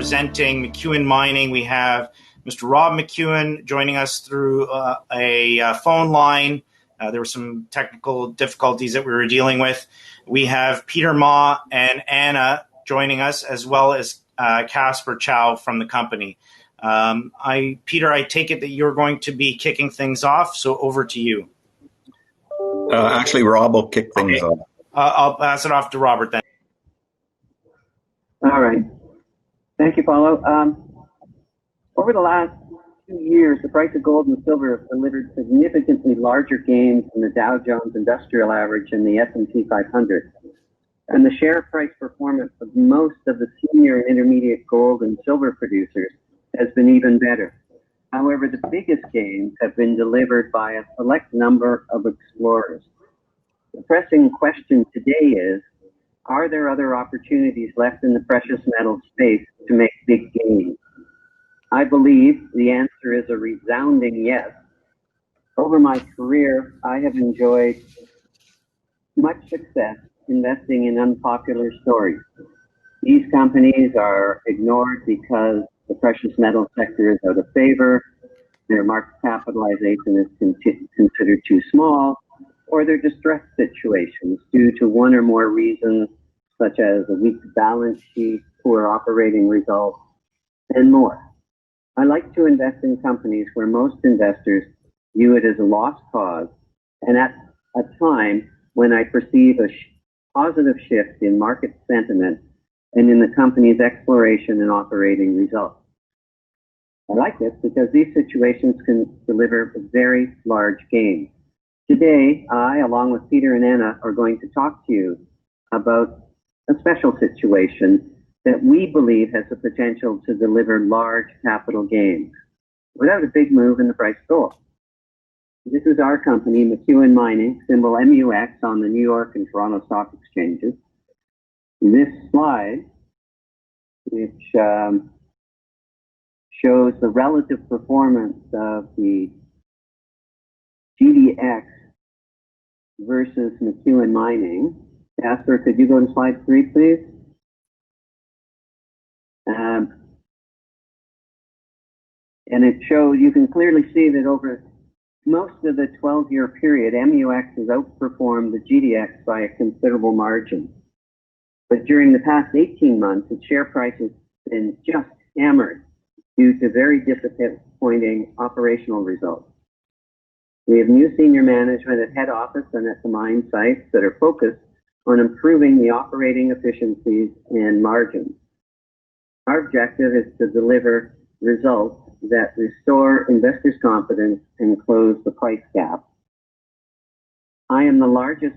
representing McEwen Mining, we have Mr. Rob McEwen joining us through a phone line. There were some technical difficulties that we were dealing with. We have Peter Ma and Anna joining us, as well as Casper Chow from the company. Peter, I take it that you're going to be kicking things off, so over to you. Actually, Rob will kick things off. I'll pass it off to Robert then. All right. Thank you, Paulo. Over the last 2 years, the price of gold and silver have delivered significantly larger gains than the Dow Jones Industrial Average and the S&P 500. And the share price performance of most of the senior and intermediate gold and silver producers has been even better. However, the biggest gains have been delivered by a select number of explorers. The pressing question today is, are there other opportunities left in the precious metal space to make big gains? I believe the answer is a resounding yes. Over my career, I have enjoyed much success investing in unpopular stories. These companies are ignored because the precious metal sector is out of favor, their market capitalization is considered too small, or they're distressed situations due to one or more reasons, such as a weak balance sheet, poor operating results, and more. I like to invest in companies where most investors view it as a lost cause, and at a time when I perceive a positive shift in market sentiment and in the company's exploration and operating results. I like this because these situations can deliver very large gains. Today, I, along with Peter and Anna, are going to talk to you about a special situation that we believe has the potential to deliver large capital gains without a big move in the price of gold. This is our company, McEwen Mining, symbol MUX on the New York and Toronto Stock Exchanges. This slide, which shows the relative performance of the GDX versus McEwen Mining. Casper, could you go to slide 3, please? And it shows, you can clearly see that over most of the 12-year period, MUX has outperformed the GDX by a considerable margin. But during the past 18 months, its share price has been just hammered due to very disappointing operational results. We have new senior management at head office and at the mine sites that are focused on improving the operating efficiencies and margins. Our objective is to deliver results that restore investors' confidence and close the price gap. I am the largest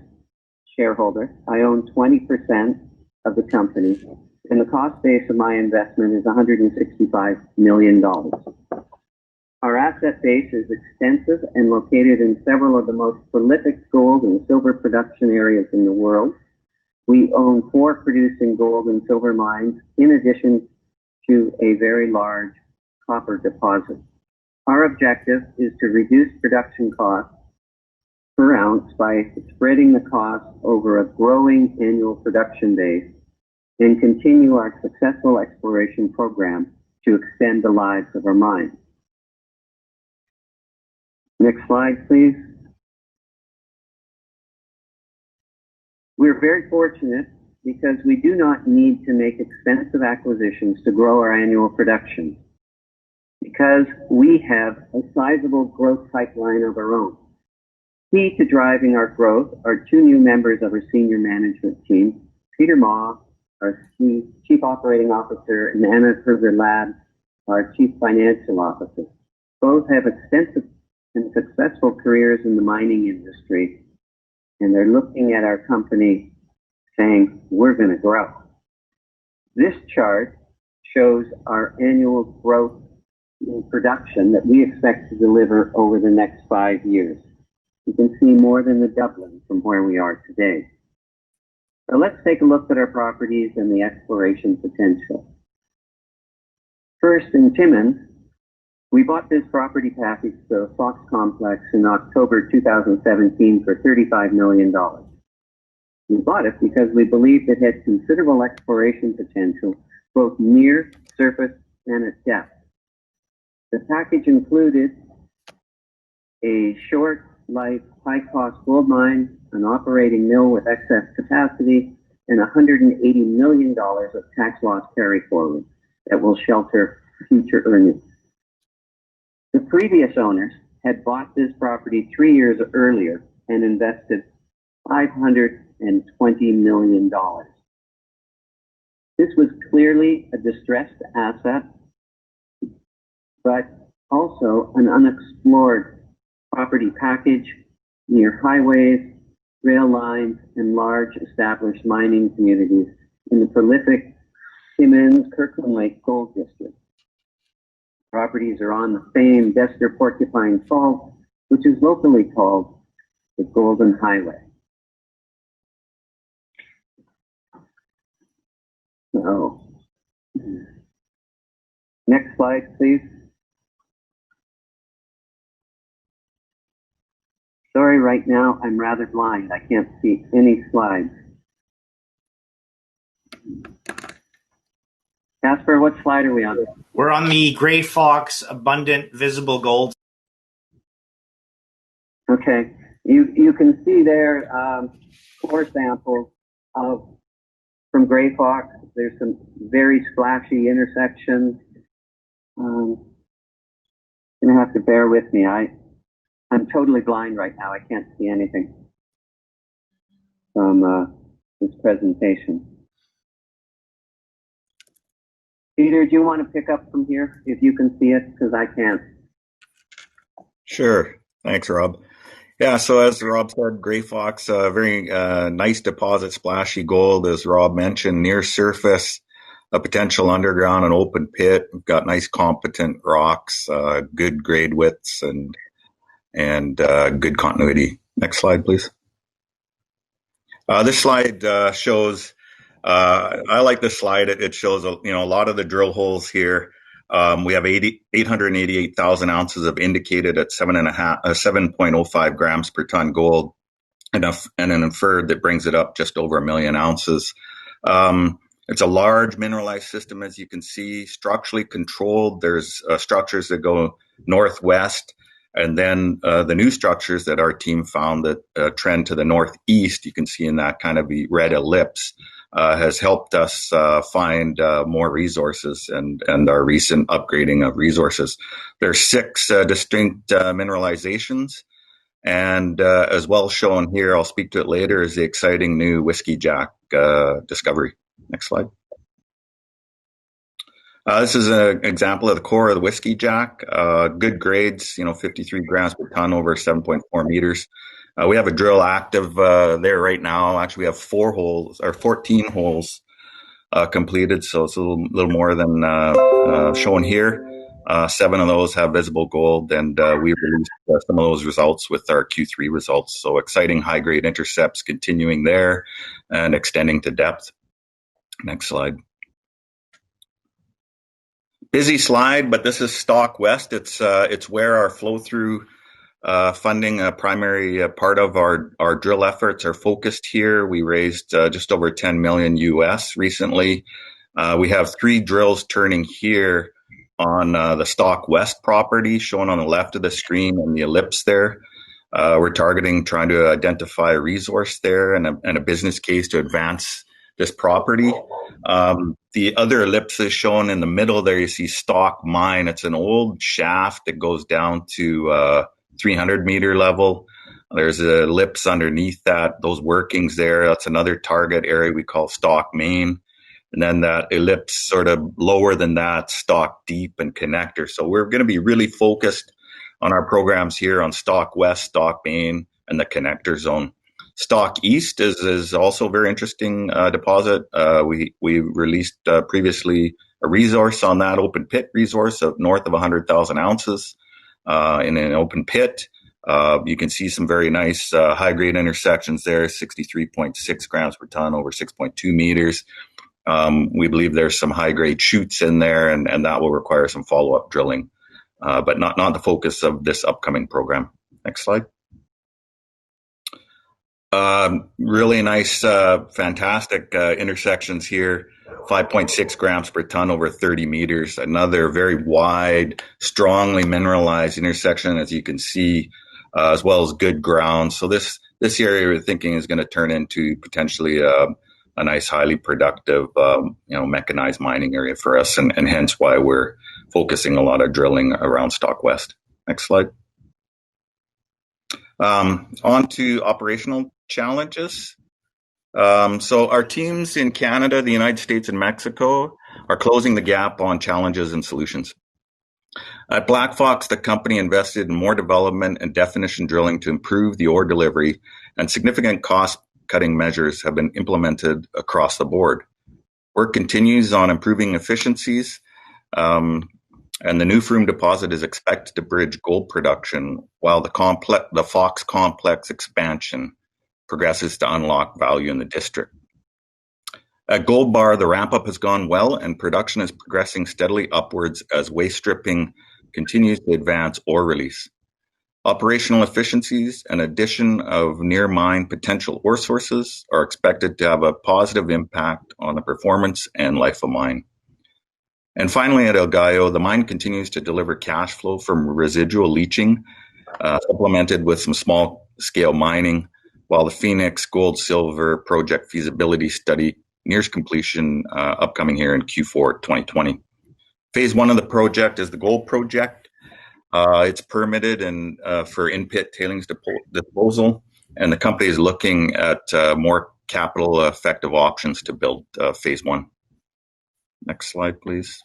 shareholder. I own 20% of the company, and the cost base of my investment is $165 million. Our asset base is extensive and located in several of the most prolific gold and silver production areas in the world. We own 4 producing gold and silver mines, in addition to a very large copper deposit. Our objective is to reduce production costs per ounce by spreading the cost over a growing annual production base and continue our successful exploration program to extend the lives of our mines. Next slide, please. We're very fortunate because we do not need to make expensive acquisitions to grow our annual production, because we have a sizable growth pipeline of our own. Key to driving our growth are 2 new members of our senior management team, Peter Ma, our Chief Operating Officer, and Anna Kruger-Ladd, our Chief Financial Officer. Both have extensive and successful careers in the mining industry, and they're looking at our company saying, we're going to grow. This chart shows our annual growth in production that we expect to deliver over the next 5 years. You can see more than the doubling from where we are today. So let's take a look at our properties and the exploration potential. First, in Timmins, we bought this property package, the Fox Complex, in October 2017 for $35 million. We bought it because we believed it had considerable exploration potential, both near surface and at depth. The package included a short life, high cost gold mine, an operating mill with excess capacity, and $180 million of tax loss carry forward that will shelter future earnings. The previous owners had bought this property 3 years earlier and invested $520 million. This was clearly a distressed asset, but also an unexplored property package near highways, rail lines, and large established mining communities in the prolific Timmins-Kirkland Lake Gold District. Properties are on the famed Dester-Porcupine Fault, which is locally called the Golden Highway. So, next slide, please. Sorry, right now I'm rather blind. I can't see any slides. Casper, what slide are we on? We're on the Grey Fox Abundant Visible Gold. Okay, you can see there core samples from Grey Fox. There's some very splashy intersections. You're gonna have to bear with me. I'm totally blind right now. I can't see anything from this presentation. Peter, do you want to pick up from here if you can see it? Because I can't. Sure. Thanks, Rob. Yeah, so as Rob said, Grey Fox, very nice deposit, splashy gold, as Rob mentioned, near surface, a potential underground and open pit. We've got nice competent rocks, good grade widths, and good continuity. Next slide, please. This slide shows, I like this slide. It shows a lot of the drill holes here. We have 888,000 ounces of indicated at 7.05 grams per ton gold, and an inferred that brings it up just over 1 million ounces. It's a large mineralized system, as you can see, structurally controlled. There's structures that go northwest, and then the new structures that our team found that trend to the northeast, you can see in that kind of red ellipse, has helped us find more resources and our recent upgrading of resources. There's 6 distinct mineralizations, and as well shown here, I'll speak to it later, is the exciting new Whiskey Jack discovery. Next slide. This is an example of the core of the Whiskey Jack. Good grades, 53 grams per ton over 7.4 meters. We have a drill active there right now. Actually, we have 14 holes completed, so it's a little more than shown here. 7 of those have visible gold, and we released some of those results with our Q3 results. So exciting high-grade intercepts continuing there and extending to depth. Next slide. Busy slide, but this is Stock West. It's where our flow-through funding, a primary part of our drill efforts, are focused here. We raised just over 10 million US recently. We have 3 drills turning here on the Stock West property, shown on the left of the screen in the ellipse there. We're targeting trying to identify a resource there and a business case to advance this property. The other ellipse is shown in the middle there. You see Stock Mine. It's an old shaft that goes down to 300 meter level. There's an ellipse underneath that, those workings there. That's another target area we call Stock Main. And then that ellipse sort of lower than that, Stock Deep and Connector. So we're going to be really focused on our programs here on Stock West, Stock Main, and the Connector Zone. Stock East is also a very interesting deposit. We released previously a resource on that, open pit resource of north of 100,000 ounces in an open pit. You can see some very nice high-grade intersections there, 63.6 grams per ton over 6.2 meters. We believe there's some high-grade chutes in there, and that will require some follow-up drilling, but not the focus of this upcoming program. Next slide. Really nice, fantastic intersections here. 5.6 grams per ton over 30 meters. Another very wide, strongly mineralized intersection, as you can see, as well as good ground. So this area we're thinking is going to turn into potentially a nice, highly productive, mechanized mining area for us, and hence why we're focusing a lot of drilling around Stock West. Next slide. On to operational challenges. So our teams in Canada, the United States, and Mexico are closing the gap on challenges and solutions. At Black Fox, the company invested in more development and definition drilling to improve the ore delivery, and significant cost-cutting measures have been implemented across the board. Work continues on improving efficiencies, and the new Froome deposit is expected to bridge gold production, while the Fox complex expansion progresses to unlock value in the district. At Gold Bar, the ramp-up has gone well, and production is progressing steadily upwards as waste stripping continues to advance ore release. Operational efficiencies and addition of near-mine potential ore sources are expected to have a positive impact on the performance and life of mine. And finally, at El Gallo, the mine continues to deliver cash flow from residual leaching, supplemented with some small-scale mining, while the Phoenix Gold-Silver project feasibility study nears completion, upcoming here in Q4 2020. Phase 1 of the project is the gold project. It's permitted and for in-pit tailings disposal, and the company is looking at more capital-effective options to build Phase 1. Next slide, please.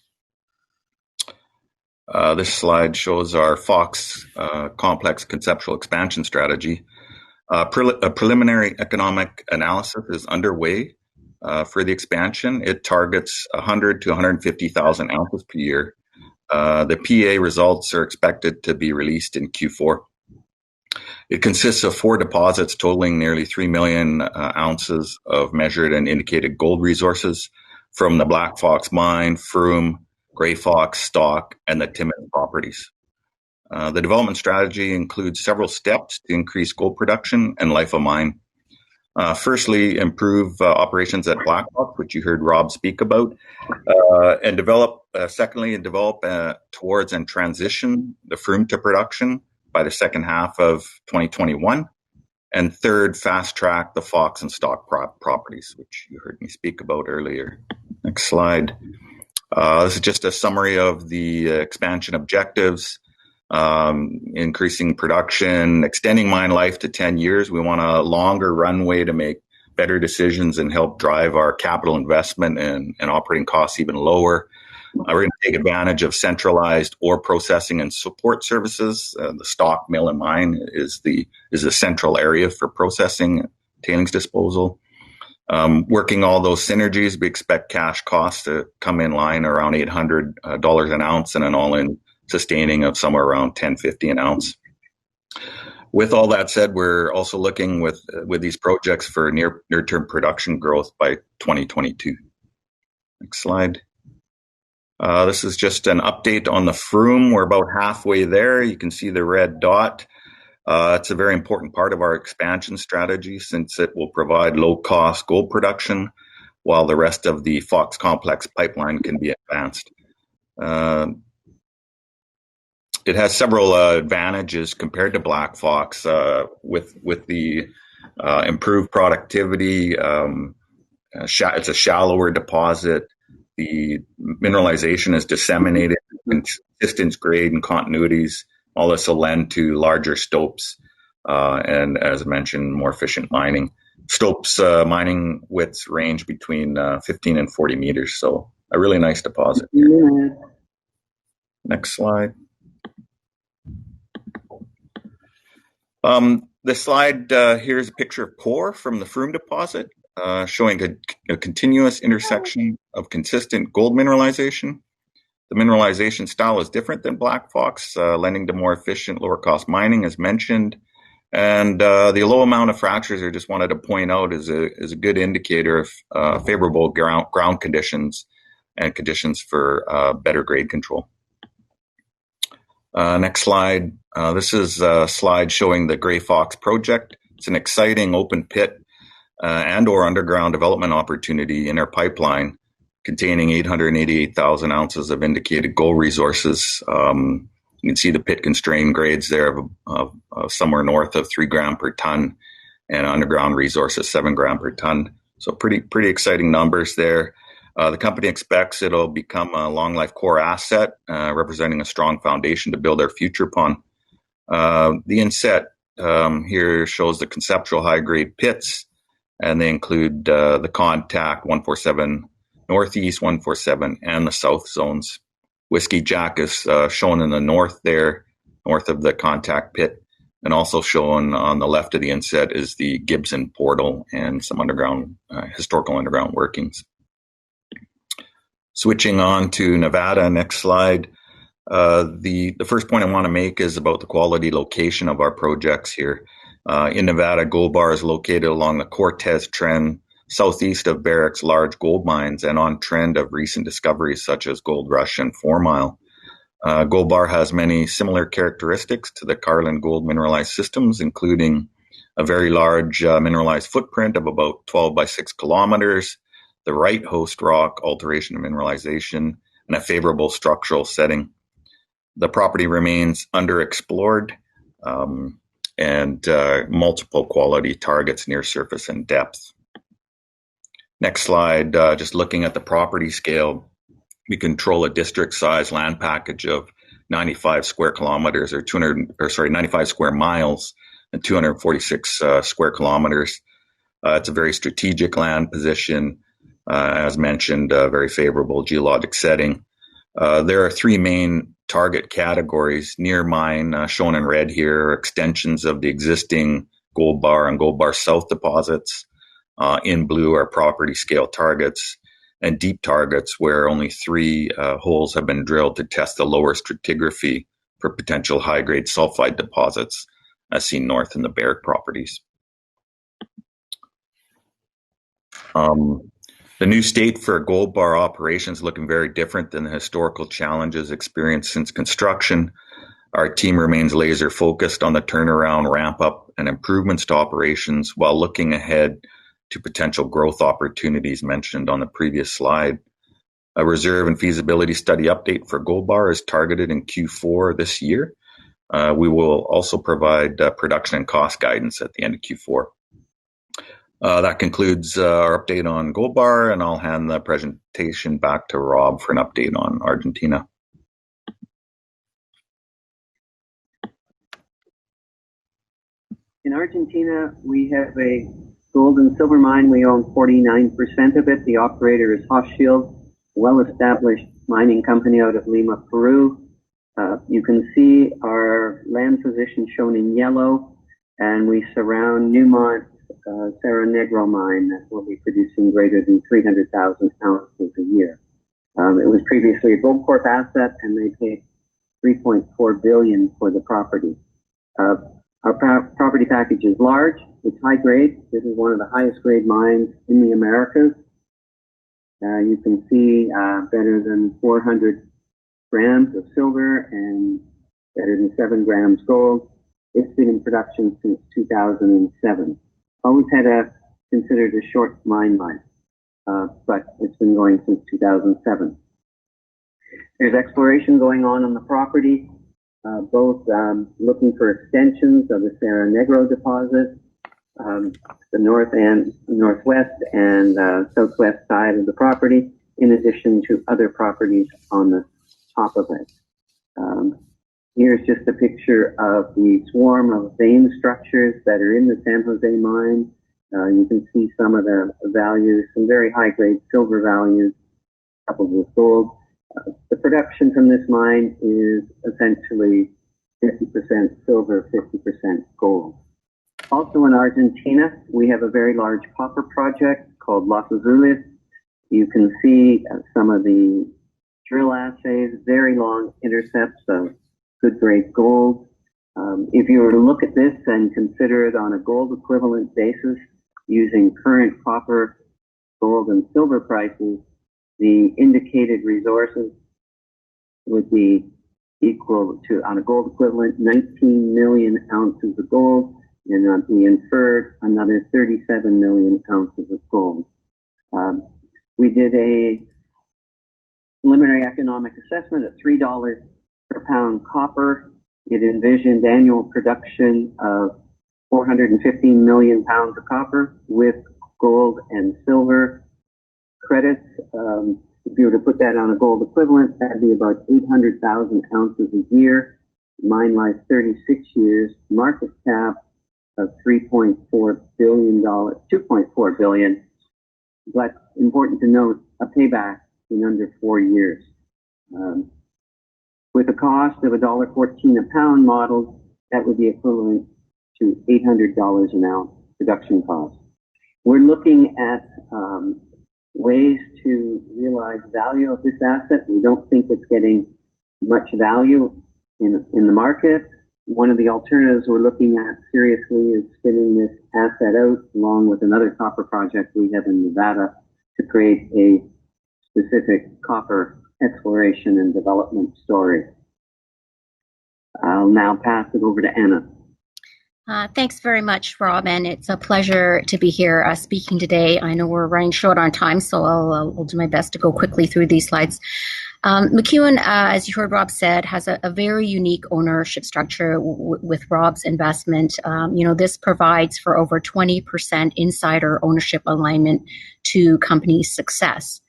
This slide shows our Fox complex conceptual expansion strategy. A preliminary economic analysis is underway for the expansion. It targets 100 to 150,000 ounces per year. The PEA results are expected to be released in Q4. It consists of 4 deposits totaling nearly 3 million ounces of measured and indicated gold resources from the Black Fox mine, Froome, Grey Fox, Stock, and the Timmins properties. The development strategy includes several steps to increase gold production and life of mine. Firstly, improve operations at Black Fox, which you heard Rob speak about, and develop towards and transition the Froome to production by the second half of 2021. And third, fast track the Fox and Stock properties, which you heard me speak about earlier. Next slide. This is just a summary of the expansion objectives. Increasing production, extending mine life to 10 years. We want a longer runway to make better decisions and help drive our capital investment and operating costs even lower. We're going to take advantage of centralized ore processing and support services. The Stock mill and mine is the central area for processing tailings disposal. Working all those synergies, we expect cash costs to come in line around $800 an ounce and an all-in sustaining of somewhere around $1,050 an ounce. With all that said, we're also looking with these projects for near-term production growth by 2022. Next slide. This is just an update on the Froome. We're about halfway there. You can see the red dot. It's a very important part of our expansion strategy since it will provide low-cost gold production while the rest of the Fox complex pipeline can be advanced. It has several advantages compared to Black Fox with the improved productivity. It's a shallower deposit. The mineralization is disseminated, consistent grade and continuities. All this will lend to larger stopes and, as I mentioned, more efficient mining. Stopes mining widths range between 15 and 40 meters, so a really nice deposit. Yeah. Next slide. This slide here's a picture of core from the Froome deposit, showing a continuous intersection of consistent gold mineralization. The mineralization style is different than Black Fox, lending to more efficient, lower-cost mining, as mentioned. And the low amount of fractures I just wanted to point out is a good indicator of favorable ground conditions and conditions for better grade control. Next slide. This is a slide showing the Grey Fox project. It's an exciting open pit and or underground development opportunity in our pipeline containing 888,000 ounces of indicated gold resources. You can see the pit constrained grades there of somewhere north of 3 gram per ton, and underground resources 7 gram per ton. So pretty exciting numbers there. The company expects it'll become a long life core asset, representing a strong foundation to build our future upon. The inset here shows the conceptual high grade pits, and they include the contact 147 Northeast, 147, and the South zones. Whiskey Jack is shown in the north there, north of the contact pit, and also shown on the left of the inset is the Gibson portal and some underground, historical underground workings. Switching on to Nevada, next slide. The first point I want to make is about the quality location of our projects here. In Nevada, Gold Bar is located along the Cortez Trend, southeast of Barrick's large gold mines, and on trend of recent discoveries such as Gold Rush and 4 Mile. Gold Bar has many similar characteristics to the Carlin gold mineralized systems, including a very large mineralized footprint of about 12 by 6 kilometers, the right host rock, alteration of mineralization, and a favorable structural setting. The property remains underexplored, and multiple quality targets near surface and depth. Next slide, just looking at the property scale, we control a district-sized land package of 95 square kilometers, 95 square miles, and 246 square kilometers. It's a very strategic land position, as mentioned, a very favorable geologic setting. There are 3 main target categories near mine, shown in red here, extensions of the existing Gold Bar and Gold Bar South deposits. In blue are property scale targets, and deep targets where only 3 holes have been drilled to test the lower stratigraphy for potential high-grade sulfide deposits, as seen north in the Barrick properties. The new state for Gold Bar operations looking very different than the historical challenges experienced since construction. Our team remains laser focused on the turnaround, ramp up, and improvements to operations while looking ahead to potential growth opportunities mentioned on the previous slide. A reserve and feasibility study update for Gold Bar is targeted in Q4 this year. We will also provide production and cost guidance at the end of Q4. That concludes our update on Gold Bar, and I'll hand the presentation back to Rob for an update on Argentina. In Argentina, we have a gold and silver mine. We own 49% of it. The operator is Hochschild, well-established mining company out of Lima, Peru. You can see our land position shown in yellow, and we surround Newmont's Cerro Negro mine that will be producing greater than 300,000 ounces a year. It was previously a Goldcorp asset, and they paid $3.4 billion for the property. Our property package is large. It's high grade. This is one of the highest grade mines in the Americas. You can see better than 400 grams of silver and better than 7 grams gold. It's been in production since 2007. Always had considered a short mine life, but it's been going since 2007. There's exploration going on the property, both looking for extensions of the Cerro Negro deposit, the north and northwest and southwest side of the property, in addition to other properties on the top of it. Here's just a picture of the swarm of vein structures that are in the San Jose mine. You can see some of the values, some very high-grade silver values, coupled with gold. The production from this mine is essentially 50% silver, 50% gold. Also in Argentina, we have a very large copper project called Los Azules. You can see some of the drill assays, very long intercepts of good grade gold. If you were to look at this and consider it on a gold equivalent basis using current copper, gold, and silver prices, the indicated resources would be equal to, on a gold equivalent, 19 million ounces of gold and on the inferred, another 37 million ounces of gold. We did a preliminary economic assessment at $3 per pound copper. It envisioned annual production of 415 million pounds of copper with gold and silver credits. If you were to put that on a gold equivalent, that'd be about 800,000 ounces a year. Mine life 36 years. Market cap of $3.4 billion, $2.4 billion. But important to note, a payback in under 4 years. With a cost of $1.14 a pound modeled, that would be equivalent to $800 an ounce production cost. We're looking at ways to realize value of this asset. We don't think it's getting much value in the market. One of the alternatives we're looking at seriously is spinning this asset out along with another copper project we have in Nevada to create a specific copper exploration and development story. I'll now pass it over to Anna. Thanks very much, Rob, and it's a pleasure to be here speaking today. I know we're running short on time, so I'll do my best to go quickly through these slides. McEwen, as you heard Rob said, has a very unique ownership structure with Rob's investment. This provides for over 20% insider ownership alignment to company success.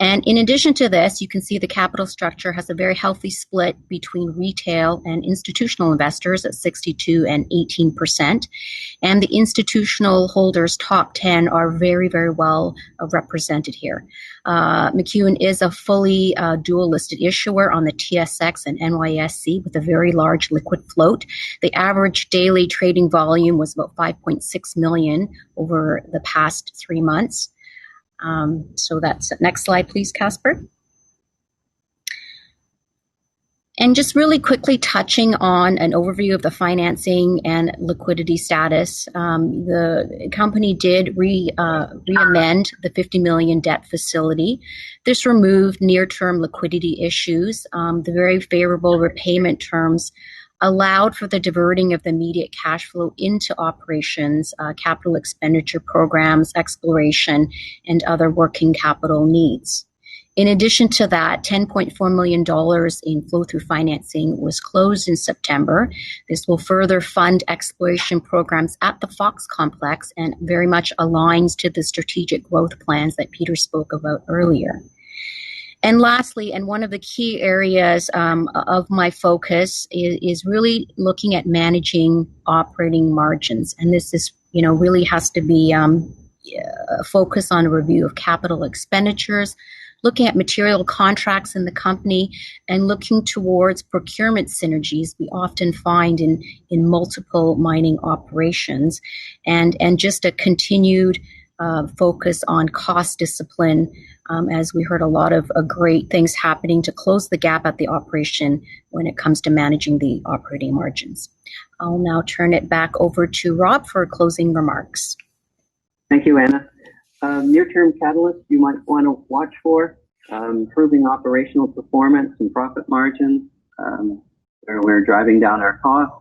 And in addition to this, you can see the capital structure has a very healthy split between retail and institutional investors at 62 and 18%. And the institutional holders' top 10 are very, very well represented here. McEwen is a fully dual-listed issuer on the TSX and NYSE with a very large liquid float. The average daily trading volume was about 5.6 million over the past 3 months. So that's next slide, please, Casper. And just really quickly touching on an overview of the financing and liquidity status. The company did re-amend the $50 million debt facility. This removed near-term liquidity issues. The very favorable repayment terms allowed for the diverting of the immediate cash flow into operations, capital expenditure programs, exploration, and other working capital needs. In addition to that, $10.4 million in flow-through financing was closed in September. This will further fund exploration programs at the Fox Complex and very much aligns to the strategic growth plans that Peter spoke about earlier. And lastly, and one of the key areas of my focus is really looking at managing operating margins. And this is, really has to be a focus on a review of capital expenditures, looking at material contracts in the company, and looking towards procurement synergies we often find in multiple mining operations, and just a continued focus on cost discipline, as we heard a lot of great things happening to close the gap at the operation when it comes to managing the operating margins. I'll now turn it back over to Rob for closing remarks. Thank you, Anna. Near-term catalysts you might want to watch for, improving operational performance and profit margins, where we're driving down our costs.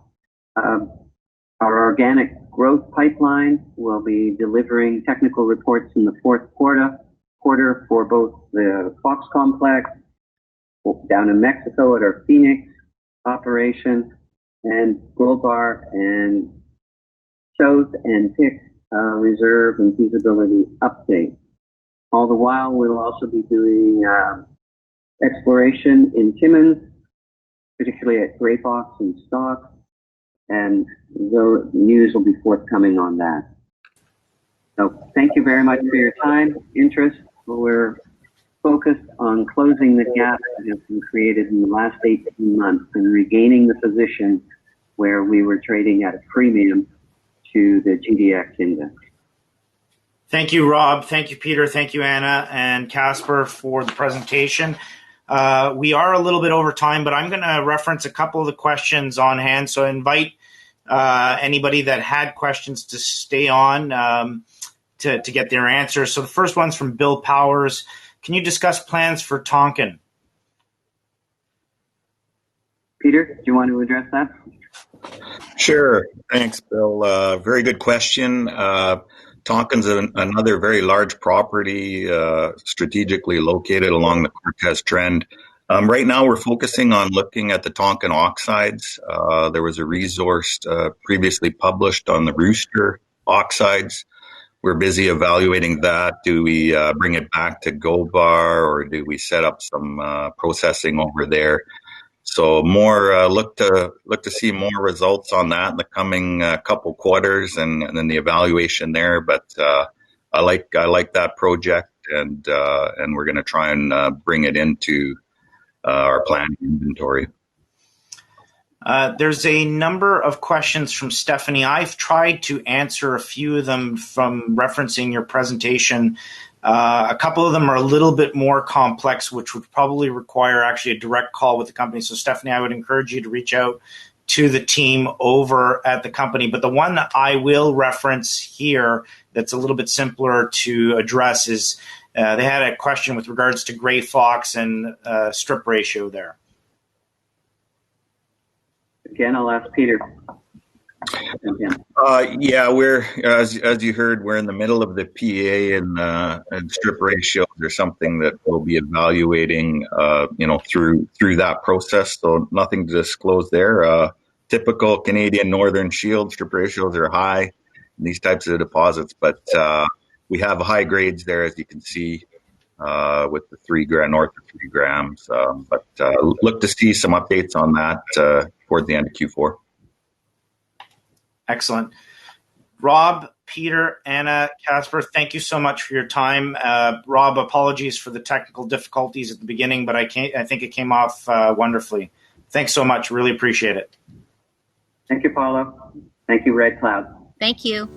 Our organic growth pipeline will be delivering technical reports in the fourth quarter for both the Fox Complex down in Mexico at our Phoenix operation and Gold Bar and South and Pick reserve and feasibility update. All the while, we'll also be doing exploration in Timmins, particularly at Grey Fox and Stock, and the news will be forthcoming on that. So thank you very much for your time, interest. We're focused on closing the gap that has been created in the last 18 months and regaining the position where we were trading at a premium to the GDX index. Thank you, Rob. Thank you, Peter. Thank you, Anna and Casper, for the presentation. We are a little bit over time, but I'm going to reference a couple of the questions on hand. So I invite anybody that had questions to stay on to get their answers. So the first one's from Bill Powers. Can you discuss plans for Tonkin? Peter, do you want to address that? Sure. Thanks, Bill. Very good question. Tonkin's another very large property, strategically located along the Cortez Trend. Right now, we're focusing on looking at the Tonkin oxides. There was a resource previously published on the Rooster oxides. We're busy evaluating that. Do we bring it back to Gobar, or do we set up some processing over there? So more look to see more results on that in the coming couple quarters, and then the evaluation there. But I like that project, and we're going to try and bring it into our planning inventory. There's a number of questions from Stephanie. I've tried to answer a few of them from referencing your presentation. A couple of them are a little bit more complex, which would probably require actually a direct call with the company. So, Stephanie, I would encourage you to reach out to the team over at the company. But the one that I will reference here that's a little bit simpler to address is they had a question with regards to gray fox and strip ratio there. Again, I'll ask Peter. Yeah, we're as you heard, we're in the middle of the PEA, and strip ratios are something that we'll be evaluating, through that process. So nothing to disclose there. Typical Canadian Northern Shield strip ratios are high in these types of deposits, but we have high grades there, as you can see, with the 3 gram north of 3 grams. But look to see some updates on that toward the end of Q4. Excellent. Rob, Peter, Anna, Casper, thank you so much for your time. Rob, apologies for the technical difficulties at the beginning, but I think it came off wonderfully. Thanks so much. Really appreciate it. Thank you, Paulo. Thank you, Red Cloud. Thank you.